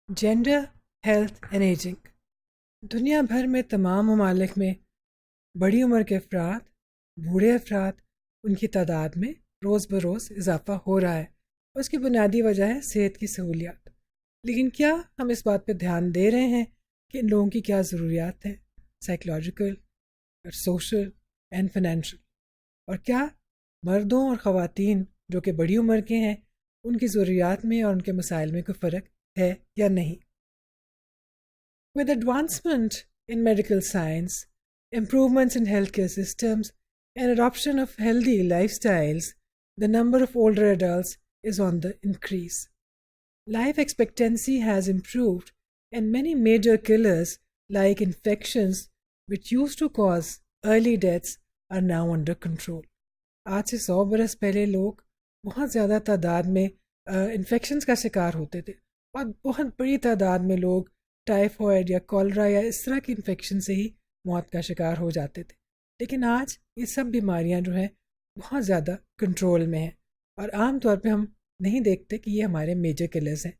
Gender, health and ageing. دنیا بھر میں تمام ممالک میں بڑی عمر کے افراد، بوڑھے افراد، ان کی تعداد میں روز بروز اضافہ ہو رہا ہے۔ اس کی بنیادی وجہ ہے صحت کی سہولیات۔ لیکن کیا ہم اس بات پہ دھیان دے رہے ہیں کہ ان لوگوں کی کیا ضروریات ہیں، سائیکولوجیکل اور سوشل اینڈ فائنینشیل؟ اور کیا مردوں اور خواتین جو کہ بڑی عمر کے ہیں ان کی ضروریات میں اور ان کے مسائل میں کوئی فرق ہے یا نہیں؟ With advancement in medical science, improvements in healthcare systems, and adoption of healthy lifestyles, the number of older adults is on the increase. Life expectancy has improved, and many major killers like infections, which used to cause early deaths, are now under control. آج سے 100 برس پہلے لوگ بہت زیادہ تعداد میں infections کا شکار ہوتے تھے، اور بہت بڑی تعداد میں لوگ ٹائیفائڈ یا کولرا یا اس طرح کی انفیکشن سے ہی موت کا شکار ہو جاتے تھے۔ لیکن آج یہ سب بیماریاں جو ہیں بہت زیادہ کنٹرول میں ہیں، اور عام طور پہ ہم نہیں دیکھتے کہ یہ ہمارے میجر کلرز ہیں۔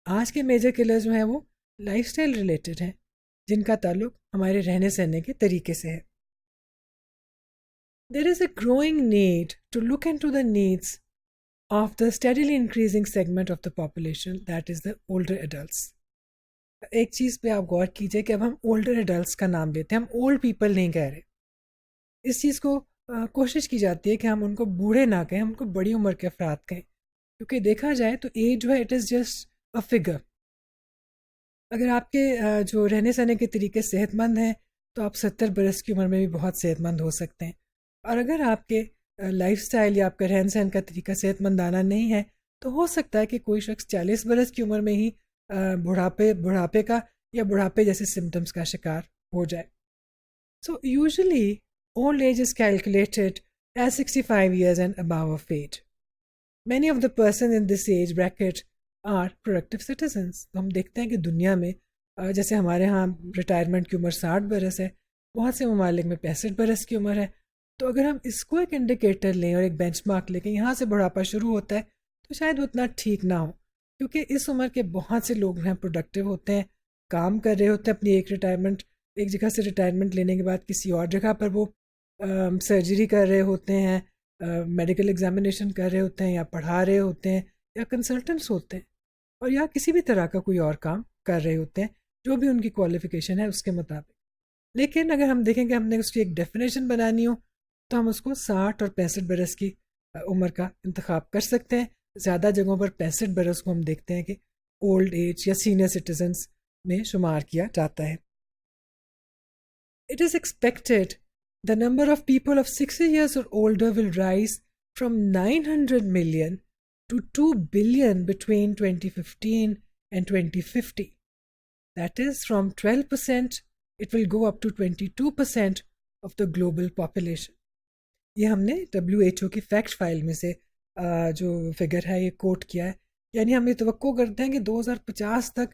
آج کے میجر کلرز جو ہیں وہ لائف سٹائل ریلیٹڈ ہیں، جن کا تعلق ہمارے رہنے سہنے کے طریقے سے ہے۔ There is a growing need to look into the needs of the steadily increasing segment of the population, that is the older adults. ایک چیز پہ آپ غور کیجئے کہ اب ہم اولڈر ایڈلٹس کا نام لیتے ہیں، ہم اولڈ پیپل نہیں کہہ رہے۔ اس چیز کو کوشش کی جاتی ہے کہ ہم ان کو بوڑھے نہ کہیں، ہم ان کو بڑی عمر کے افراد کہیں، کیونکہ دیکھا جائے تو ایج جو ہے it is just a figure. اگر آپ کے جو رہنے سہنے کے طریقے صحت مند ہیں تو آپ 70 برس کی عمر میں بھی بہت صحت مند ہو سکتے ہیں، اور اگر آپ کے لائف سٹائل یا آپ کا رہن سہن کا طریقہ صحت مندانہ نہیں ہے تو ہو سکتا ہے کہ کوئی شخص 40 برس کی عمر میں ہی بڑھاپے کا یا بڑھاپے جیسے سمٹمز کا شکار ہو جائے۔ So usually old age is calculated as 65 years and above of age. Many of the persons in this age bracket are productive citizens. تو ہم دیکھتے ہیں کہ دنیا میں جیسے ہمارے ہاں ریٹائرمنٹ کی عمر 60 برس ہے، بہت سے ممالک میں 65 برس کی عمر ہے۔ تو اگر ہم اس کو ایک انڈیکیٹر لیں اور ایک بینچ مارک لیں کہ یہاں سے بڑھاپا شروع ہوتا ہے، تو شاید وہ اتنا ٹھیک نہ ہو، کیونکہ اس عمر کے بہت سے لوگ ہیں پروڈکٹیو ہوتے ہیں، کام کر رہے ہوتے ہیں، اپنی ایک جگہ سے ریٹائرمنٹ لینے کے بعد کسی اور جگہ پر وہ سرجری کر رہے ہوتے ہیں، میڈیکل ایگزامینیشن کر رہے ہوتے ہیں، یا پڑھا رہے ہوتے ہیں، یا کنسلٹنٹس ہوتے ہیں، اور یا کسی بھی طرح کا کوئی اور کام کر رہے ہوتے ہیں جو بھی ان کی کوالیفیکیشن ہے اس کے مطابق۔ لیکن اگر ہم دیکھیں کہ ہم نے اس کی ایک ڈیفینیشن بنانی ہو تو ہم اس کو 60 اور 65 برس کی عمر کا انتخاب کر سکتے ہیں۔ زیادہ جگہوں پر 65 برس کو ہم دیکھتے ہیں کہ اولڈ ایج یا سینئر سٹیزنز میں شمار کیا جاتا ہے۔ It is expected the number of people of 60 years or older will rise from 900 million to 2 billion between 2015 and 2050. That is, from 12%, it will go up to 22% of the global population. یہ ہم نے WHO کی fact file میں سے جو figure ہے یہ کوٹ کیا ہے، یعنی ہم یہ توقع کرتے ہیں کہ 2050 تک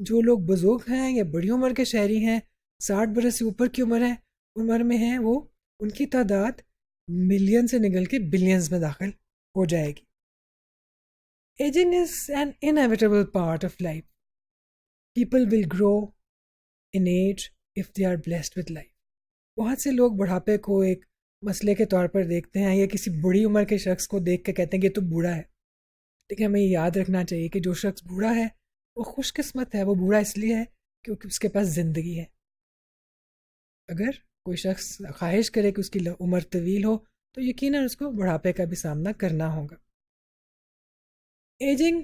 جو لوگ بزرگ ہیں یا بڑی عمر کے شہری ہیں، 60 برس سے اوپر کی عمر میں ہیں، وہ ان کی تعداد ملین سے نکل کے بلینز میں داخل ہو جائے گی۔ Ageing is an inevitable part of life. People will grow in age if they are blessed with life. بہت سے لوگ بڑھاپے کو ایک مسئلے کے طور پر دیکھتے ہیں، یا کسی بڑی عمر کے شخص کو دیکھ کے کہتے ہیں کہ یہ تو بوڑھا ہے۔ لیکن ہمیں یہ یاد رکھنا چاہیے کہ جو شخص بوڑھا ہے وہ خوش قسمت ہے، وہ بوڑھا اس لیے ہے کیونکہ اس کے پاس زندگی ہے۔ اگر کوئی شخص خواہش کرے کہ اس کی عمر طویل ہو تو یقیناً اس کو بڑھاپے کا بھی سامنا کرنا ہوگا۔ Ageing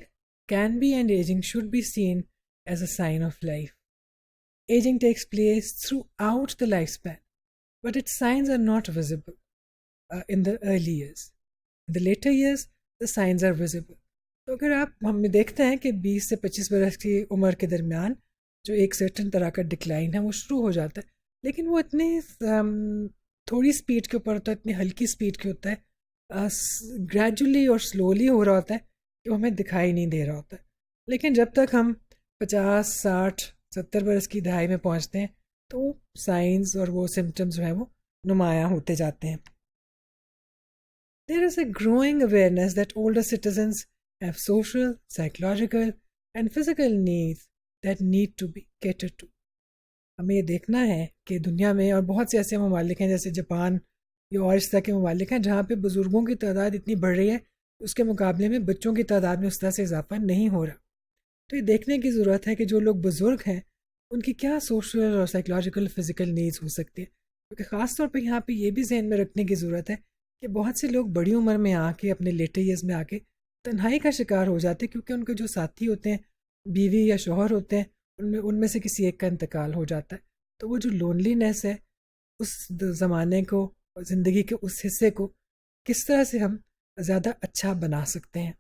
can be and ageing should be seen as a sign of life. Aging takes place throughout the lifespan, but its signs are not visible in the early years. In the later years, the signs are visible. تو اگر ہم دیکھتے ہیں کہ 20 سے 25 برس کی عمر کے درمیان جو ایک سرٹن طرح کا ڈکلائن ہے وہ شروع ہو جاتا ہے، لیکن وہ اتنی تھوڑی سپیڈ کے اوپر ہوتا ہے، اتنی ہلکی سپیڈ کے ہوتا ہے، گریجولی اور سلولی ہو رہا ہوتا ہے کہ وہ ہمیں دکھائی نہیں دے رہا ہوتا ہے۔ لیکن جب تک ہم 50 60 70 برس کی دہائی میں پہنچتے ہیں تو سائنز اور وہ سمٹمز جو ہیں وہ نمایاں ہوتے جاتے ہیں۔ There is a growing awareness that older citizens have social, psychological and physical needs that need to be catered to. ہمیں یہ دیکھنا ہے کہ دنیا میں اور بہت سے ایسے ممالک ہیں جیسے جاپان یا اور اس طرح کے ممالک ہیں جہاں پہ بزرگوں کی تعداد اتنی بڑھ رہی ہے، اس کے مقابلے میں بچوں کی تعداد میں اس طرح سے اضافہ نہیں ہو رہا. تو یہ دیکھنے کی ضرورت ہے کہ جو لوگ بزرگ ہیں ان کی کیا سوشل اور سائیکولوجیکل فزیکل نیڈز ہو سکتی ہیں، کیونکہ خاص طور پہ یہاں پہ یہ بھی ذہن میں رکھنے کی ضرورت ہے کہ بہت سے لوگ بڑی عمر میں آ کے اپنے لیٹر ایئرز میں آ کے تنہائی کا شکار ہو جاتے ہیں، کیونکہ ان کے جو ساتھی ہوتے ہیں، بیوی یا شوہر ہوتے ہیں، ان میں سے کسی ایک کا انتقال ہو جاتا ہے. تو وہ جو لونلی نیس ہے اس زمانے کو، زندگی کے اس حصے کو کس طرح سے ہم زیادہ اچھا بنا سکتے ہیں.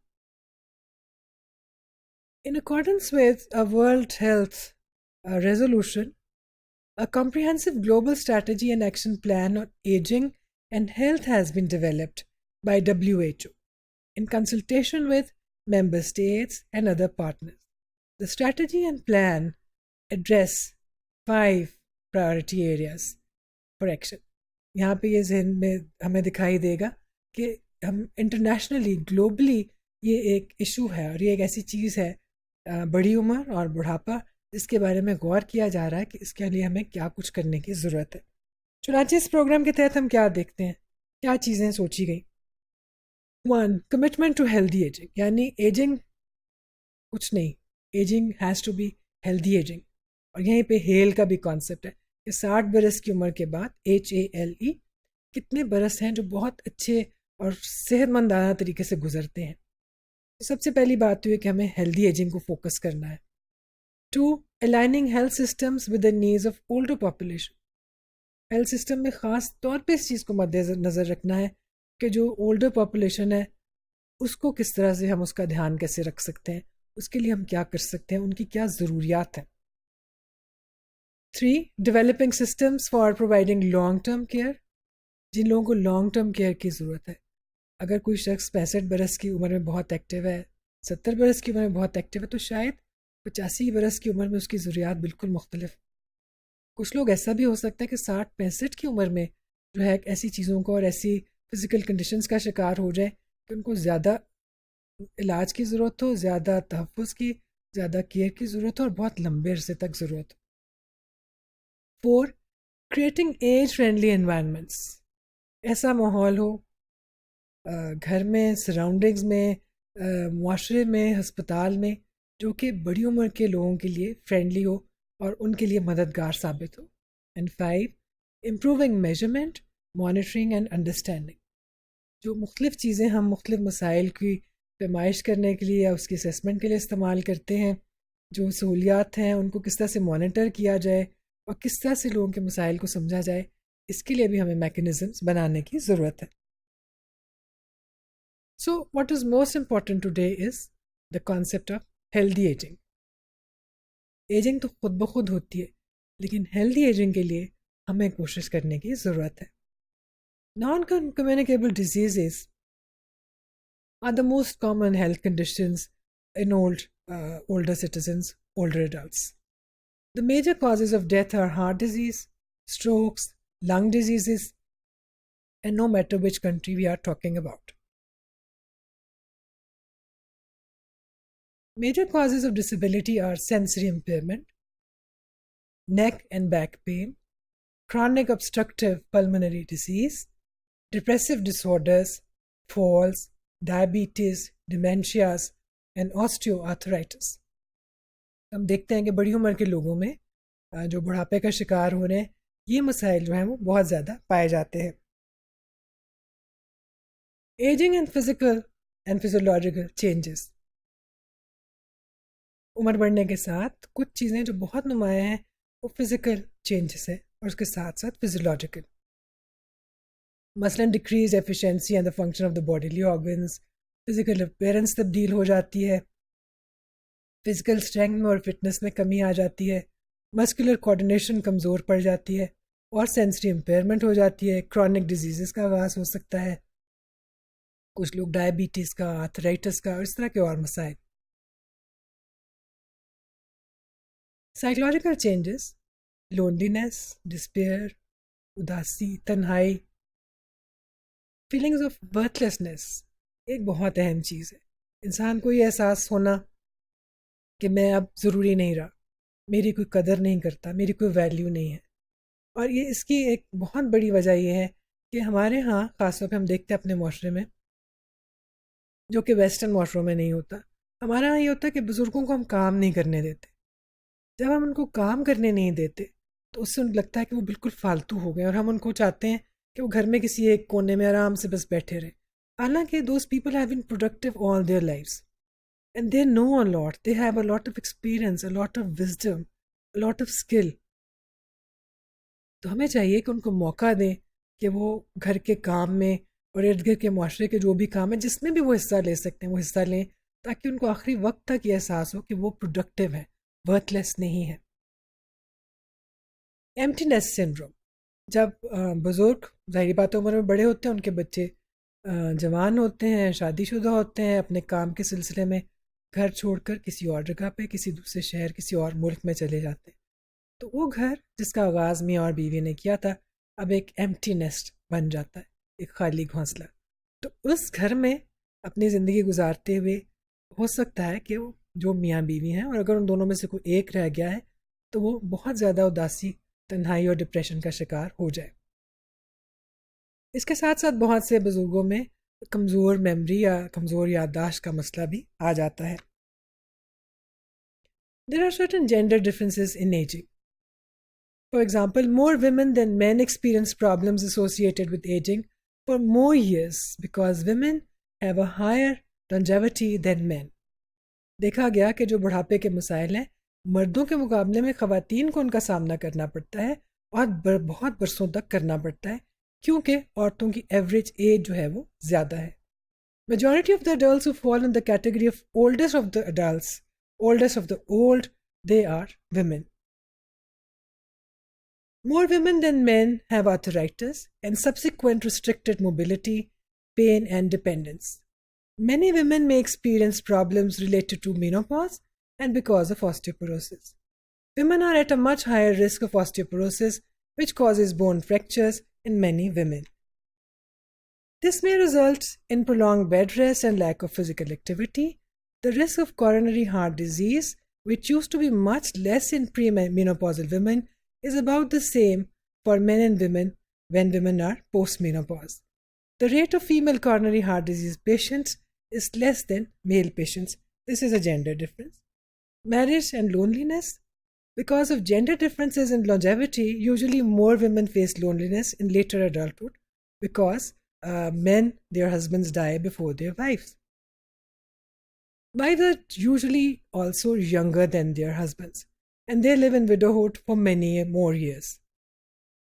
In accordance with a World Health resolution, a comprehensive global strategy and action plan on aging and health has been developed by WHO in consultation with member states and other partners. The strategy and plan address 5 priority areas for action. یہاں پہ یہ ذہن میں ہمیں دکھائی دے گا کہ ہم internationally globally یہ ایک ایشو ہے اور یہ ایک ایسی چیز ہے، بڑی عمر اور بڑھاپا، جس کے بارے میں غور کیا جا رہا ہے کہ اس کے لیے ہمیں کیا کچھ کرنے کی ضرورت ہے. چنانچہ اس پروگرام کے تحت ہم کیا دیکھتے ہیں، کیا چیزیں سوچی گئی. 1. کمٹمنٹ ٹو ہیلدی ایجنگ، یعنی ایجنگ کچھ نہیں، ageing has to be healthy ageing. اور یہیں پہ ہیل کا بھی کانسیپٹ ہے کہ 60 برس کی عمر کے بعد HALE کتنے برس ہیں جو بہت اچھے اور صحت مندانہ طریقے سے گزرتے ہیں. سب سے پہلی بات تو یہ کہ ہمیں ہیلدی ایجنگ کو فوکس کرنا ہے. 2. aligning health systems with the needs of older population. Health system میں خاص طور پہ اس چیز کو مد نظر رکھنا ہے کہ جو اولڈر پاپولیشن ہے اس کو کس طرح سے ہم اس کا دھیان کیسے رکھ سکتے ہیں، اس کے لیے ہم کیا کر سکتے ہیں، ان کی کیا ضروریات ہیں. 3. developing systems for providing long term care. جن لوگوں کو لانگ ٹرم کیئر کی ضرورت ہے، اگر کوئی شخص 65 برس کی عمر میں بہت ایکٹیو ہے، 70 برس کی عمر میں بہت ایکٹیو ہے، تو شاید 85 برس کی عمر میں اس کی ضروریات بالکل مختلف. کچھ لوگ ایسا بھی ہو سکتا ہے کہ 60-65 کی عمر میں جو ہے ایسی چیزوں کو اور ایسی فزیکل کنڈیشنز کا شکار ہو جائے کہ ان کو زیادہ علاج کی ضرورت ہو، زیادہ تحفظ کی، زیادہ کیئر کی ضرورت ہو اور بہت لمبے عرصے تک ضرورت ہو. 4. creating age friendly environments. ایسا ماحول ہو گھر میں، سراؤنڈنگز میں، معاشرے میں، ہسپتال میں، جو کہ بڑی عمر کے لوگوں کے لیے فرینڈلی ہو اور ان کے لیے مددگار ثابت ہو. And 5. improving measurement, monitoring and understanding. جو مختلف چیزیں ہم مختلف مسائل کی پیمائش کرنے کے لیے یا اس کی اسیسمنٹ کے لیے استعمال کرتے ہیں، جو سہولیات ہیں ان کو کس طرح سے مانیٹر کیا جائے اور کس طرح سے لوگوں کے مسائل کو سمجھا جائے، اس کے لیے بھی ہمیں میکنزمز بنانے کی ضرورت ہے. So what is most important today is the concept of healthy aging. Ageing تو خود بخود ہوتی ہے، لیکن ہیلدی ایجنگ کے لیے ہمیں کوشش کرنے کی ضرورت ہے. Non-communicable diseases are the most common health conditions in older citizens, older adults. The major causes of death are heart disease, strokes, lung diseases, and no matter which country we are talking about. Major causes of disability are sensory impairment, neck and back pain, chronic obstructive pulmonary disease, depressive disorders, falls, diabetes, dementias, and osteoarthritis. ہم دیکھتے ہیں کہ بڑی عمر کے لوگوں میں جو بڑھاپے کا شکار ہو رہے ہیں، یہ مسائل جو ہیں وہ بہت زیادہ پائے جاتے ہیں. Ageing and physical and physiological changes. عمر بڑھنے کے ساتھ کچھ چیزیں جو بہت نمایاں ہیں وہ فزیکل چینجز ہیں اور اس کے ساتھ ساتھ فیزیولوجیکل. مثلا decrease efficiency and the function of the bodily organs, physical appearance تبدیل ہو جاتی ہے، فزیکل اسٹرینتھ میں اور فٹنس میں کمی آ جاتی ہے، مسکولر کوآرڈینیشن کمزور پڑ جاتی ہے اور سینسری امپیئرمنٹ ہو جاتی ہے. کرونک ڈیزیزز کا آغاز ہو سکتا ہے، کچھ لوگ ڈائبٹیز کا، آرتھرائٹس کا اور اس طرح کے اور مسائل. سائیکولوجیکل چینجز، لونلینس، ڈسپیئر، اداسی، تنہائی، فیلنگز آف ورتھلیسنس ایک بہت اہم چیز ہے. انسان کو یہ احساس ہونا کہ میں اب ضروری نہیں رہا, میری کوئی قدر نہیں کرتا, میری کوئی ویلیو نہیں ہے. اور یہ اس کی ایک بہت بڑی وجہ یہ ہے کہ ہمارے ہاں خاص طور پہ ہم دیکھتے ہیں اپنے معاشرے میں, جو کہ ویسٹرن معاشروں میں نہیں ہوتا. ہمارے یہاں یہ ہوتا ہے کہ بزرگوں کو ہم کام نہیں کرنے دیتے. جب ہم ان کو کام کرنے نہیں دیتے تو اس سے ان لگتا ہے کہ وہ بالکل فالتو ہو گئے, اور ہم ان کو چاہتے ہیں کہ وہ گھر میں کسی ایک کونے میں آرام سے بس بیٹھے رہیں. حالانکہ those people have been productive all their lives and they know a lot, they have a lot of experience, a lot of wisdom, a lot of skill. تو ہمیں چاہیے کہ ان کو موقع دیں کہ وہ گھر کے کام میں اور ارد گرد کے معاشرے کے جو بھی کام ہے جس میں بھی وہ حصہ لے سکتے ہیں وہ حصہ لیں, تاکہ ان کو آخری وقت تک یہ احساس ہو کہ وہ پروڈکٹیو ہے, ورتھ لیس نہیں ہے. ایمٹینس سنڈروم, جب بزرگ ظاہری بات عمر میں بڑے ہوتے ہیں, ان کے بچے جوان ہوتے ہیں, شادی شدہ ہوتے ہیں, اپنے کام کے سلسلے میں گھر چھوڑ کر کسی اور جگہ پہ, کسی دوسرے شہر, کسی اور ملک میں چلے جاتے ہیں, تو وہ گھر جس کا آغاز میاں اور بیوی نے کیا تھا اب ایک ایمٹی نیسٹ بن جاتا ہے, ایک خالی گھونسلہ. تو اس گھر میں اپنی زندگی گزارتے ہوئے ہو سکتا ہے کہ وہ جو میاں بیوی ہیں, اور اگر ان دونوں میں سے کوئی ایک رہ گیا ہے تو وہ بہت زیادہ اداسی, تنہائی اور ڈپریشن کا شکار ہو جائے. اس کے ساتھ ساتھ بہت سے بزرگوں میں کمزور میموری یا کمزور یادداشت کا مسئلہ بھی آ جاتا ہے. There are certain gender differences in aging. For example, more women than men experience problems associated with aging for more years because women have a higher longevity than men. دیکھا گیا کہ جو بڑھاپے کے مسائل ہیں مردوں کے مقابلے میں خواتین کو ان کا سامنا کرنا پڑتا ہے, اور بہت برسوں تک کرنا پڑتا ہے, کیونکہ عورتوں کی ایوریج ایج جو ہے وہ زیادہ ہے. Majority of the adults who fall in the category of oldest of the adults, oldest of the old, they are women. More women than men have arthritis and subsequent restricted mobility, pain and dependence. Many women may experience problems related to menopause and because of osteoporosis. Women are at a much higher risk of osteoporosis, which causes bone fractures in many women. This may result in prolonged bed rest and lack of physical activity. The risk of coronary heart disease, which used to be much less in pre-menopausal women, is about the same for men and women when women are post-menopause. The rate of female coronary heart disease patients is less than male patients. This is a gender difference. Marriage and loneliness. Because of gender differences in longevity, usually more women face loneliness in later adulthood because men, their husbands die before their wives. Wives are usually also younger than their husbands, and they live in widowhood for many more years.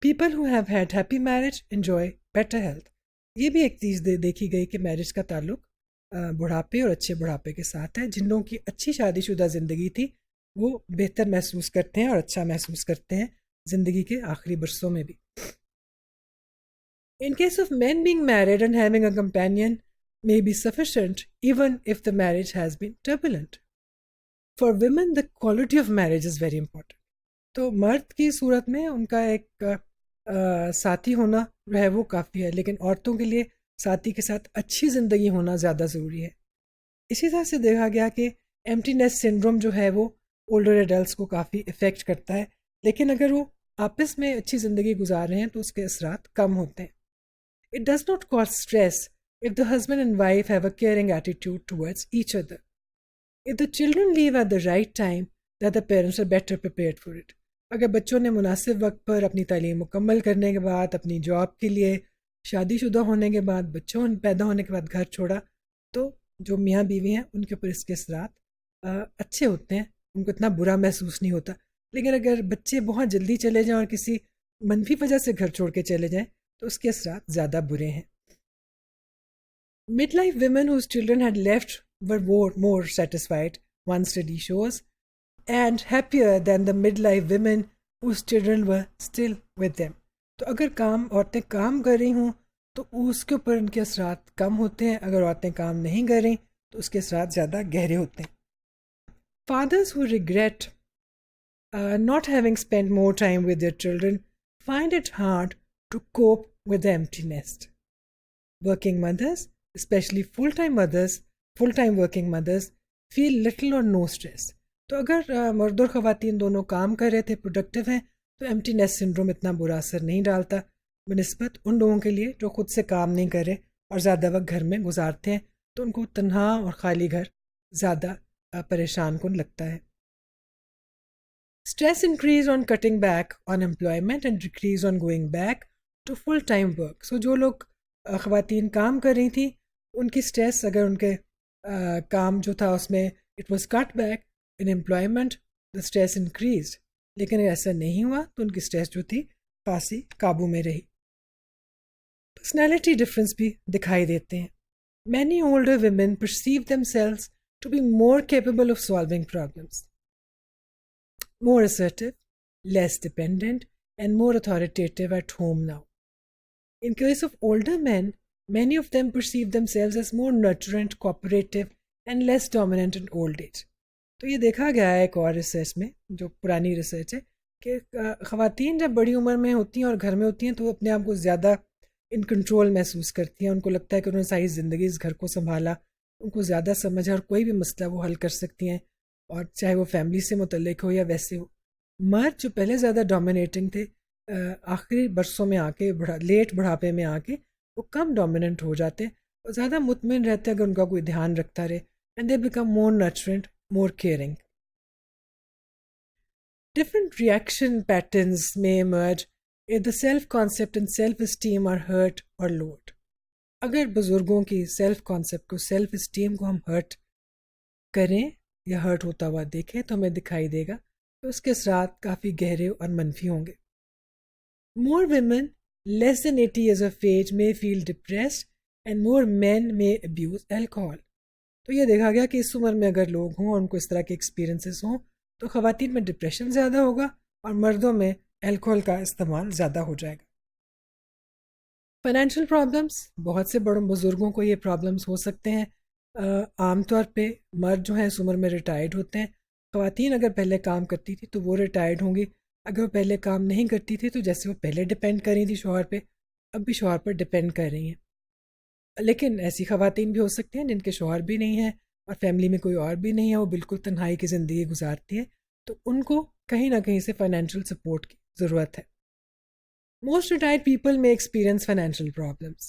People who have had happy marriage enjoy better health. یہ بھی ایک چیز دیکھی گئی کہ marriage کا تعلق بڑھاپے اور اچھے بڑھاپے کے ساتھ ہے. جن لوگوں کی اچھی شادی شدہ زندگی تھی وہ بہتر محسوس کرتے ہیں اور اچھا محسوس کرتے ہیں زندگی کے آخری برسوں میں بھی. In case of men being married and having a companion may be sufficient even if the marriage has been turbulent. For women, the quality of marriage is very important. تو مرد کی صورت میں ان کا ایک ساتھی ہونا جو ہے وہ کافی ہے, لیکن عورتوں کے لیے ساتھی کے ساتھ اچھی زندگی ہونا زیادہ ضروری ہے. اسی طرح سے دیکھا گیا کہ ایمٹینس سنڈروم جو ہے وہ اولڈر ایڈلٹس کو کافی افیکٹ کرتا ہے, لیکن اگر وہ آپس میں اچھی زندگی گزار رہے ہیں تو اس کے اثرات کم ہوتے ہیں. It does not cause stress if the husband and wife have a caring attitude towards each other. If the children leave at the right time, then the parents are better prepared for it. اگر بچوں نے مناسب وقت پر اپنی تعلیم مکمل کرنے کے بعد, اپنی جاب کے لیے شادی شدہ ہونے کے بعد, بچوں پیدا ہونے کے بعد گھر چھوڑا, تو جو میاں بیوی ہیں ان کے اوپر اس کے اثرات اچھے ہوتے ہیں, ان کو اتنا برا محسوس نہیں ہوتا. لیکن اگر بچے بہت جلدی چلے جائیں اور کسی منفی وجہ سے گھر چھوڑ کے چلے جائیں تو اس کے اثرات زیادہ برے ہیں. Midlife women whose children had left were more satisfied, one study shows, and happier than the midlife women whose children were still with them. تو اگر عورتیں کام کر رہی ہوں تو اس کے اوپر ان کے اثرات کم ہوتے ہیں, اگر عورتیں کام نہیں کر رہی تو اس کے اثرات زیادہ گہرے ہوتے ہیں. Fathers who regret not having spent more time with their children find it hard to cope with the empty nest. Working mothers, especially full-time working mothers, feel little or no stress. تو اگر مرد اور خواتین دونوں کام کر رہے تھے، productive ہیں، تو ایمٹینیس سنڈروم اتنا برا اثر نہیں ڈالتا بنسبت ان لوگوں کے لیے جو خود سے کام نہیں کر رہے اور زیادہ وقت گھر میں گزارتے ہیں، تو ان کو تنہا اور خالی گھر زیادہ پریشان کن لگتا ہے۔ Stress increase on cutting back on employment and decrease on going back to full-time work. So جو لوگ خواتین کام کر رہی تھیں ان کی سٹریس، اگر ان کے کام جو تھا اس میں it was cut back in employment, the stress increased. لیکن ایسا نہیں ہوا تو ان کی سٹریس جو تھی خاصی قابو میں رہی۔ پرسنالٹی ڈفرینس بھی دکھائی دیتے ہیں۔ Many older women perceive themselves to be more capable of solving problems, more assertive, less dependent, and more authoritative at home now. In case of older men, many of them perceive themselves as more nurturant, cooperative, and less dominant in old age. تو یہ دیکھا گیا ہے ایک اور research میں، جو پرانی ریسرچ ہے، کہ خواتین جب بڑی عمر میں ہوتی ہیں اور گھر میں ہوتی ہیں تو وہ اپنے آپ کو زیادہ ان کنٹرول محسوس کرتی ہیں۔ ان کو لگتا ہے کہ انہوں نے ساری زندگی اس گھر کو سنبھالا، ان کو زیادہ سمجھ ہے اور کوئی بھی مسئلہ وہ حل کر سکتی ہیں، اور چاہے وہ فیملی سے متعلق ہو یا ویسے ہو۔ مرد جو پہلے زیادہ ڈومینیٹنگ تھے، آخری برسوں میں آ کے لیٹ بڑھاپے میں آ کے وہ کم ڈومیننٹ ہو جاتے اور زیادہ مطمئن رہتے اگر ان کا کوئی دھیان رکھتا رہے، and they become more nurturant, more caring. Different reaction patterns میں emerge if the self concept and self esteem are hurt or lowered. اگر بزرگوں کی سیلف کانسیپٹ کو، سیلف اسٹیم کو ہم ہرٹ کریں یا ہرٹ ہوتا ہوا دیکھیں تو ہمیں دکھائی دے گا تو اس کے اثرات کافی گہرے اور منفی ہوں گے۔ More women less than 80 years of age may feel depressed and more men may abuse alcohol. تو یہ دیکھا گیا کہ اس عمر میں اگر لوگ ہوں اور ان کو اس طرح کے ایکسپیرینسز ہوں تو خواتین میں ڈپریشن زیادہ ہوگا اور مردوں میں الکوہل کا استعمال زیادہ ہو جائے گا۔ فائنینشیل پرابلمس، بہت سے بڑوں بزرگوں کو یہ پرابلمس ہو سکتے ہیں۔ عام طور پہ مرد جو ہیں اس عمر میں ریٹائرڈ ہوتے ہیں، خواتین اگر پہلے کام کرتی تھی تو وہ ریٹائرڈ ہوں گی، اگر وہ پہلے کام نہیں کرتی تھی تو جیسے وہ پہلے ڈپینڈ کر رہی تھی شوہر پہ، اب بھی شوہر پر ڈپینڈ کر رہی ہیں۔ لیکن ایسی خواتین بھی ہو سکتی ہیں جن کے شوہر بھی نہیں ہیں اور فیملی میں کوئی اور بھی نہیں ہے، وہ بالکل تنہائی کی زندگی گزارتی ہیں، تو ان کو کہیں نہ کہیں سے فائنینشیل سپورٹ کی ضرورت ہے۔ Most retired people may experience financial problems.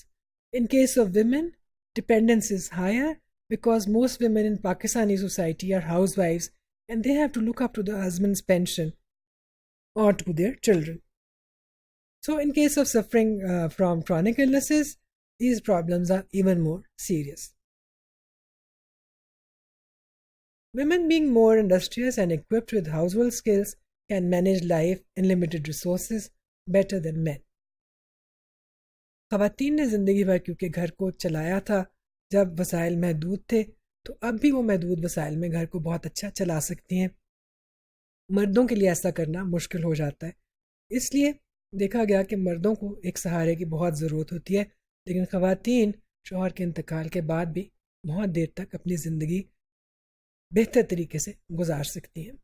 In case of women, dependence is higher because most women in Pakistani society are housewives and they have to look up to the husband's pension or to their children. So in case of suffering from chronic illnesses, these problems are even more serious. Women being more industrious and equipped with household skills can manage life and limited resources better than men. خواتین نے زندگی بھر کیونکہ گھر کو چلایا تھا جب وسائل محدود تھے، تو اب بھی وہ محدود وسائل میں گھر کو بہت اچھا چلا سکتی ہیں۔ مردوں کے لیے ایسا کرنا مشکل ہو جاتا ہے، اس لیے دیکھا گیا کہ مردوں کو ایک سہارے کی بہت ضرورت ہوتی ہے، لیکن خواتین شوہر کے انتقال کے بعد بھی بہت دیر تک اپنی زندگی بہتر طریقے سے گزار سکتی ہیں۔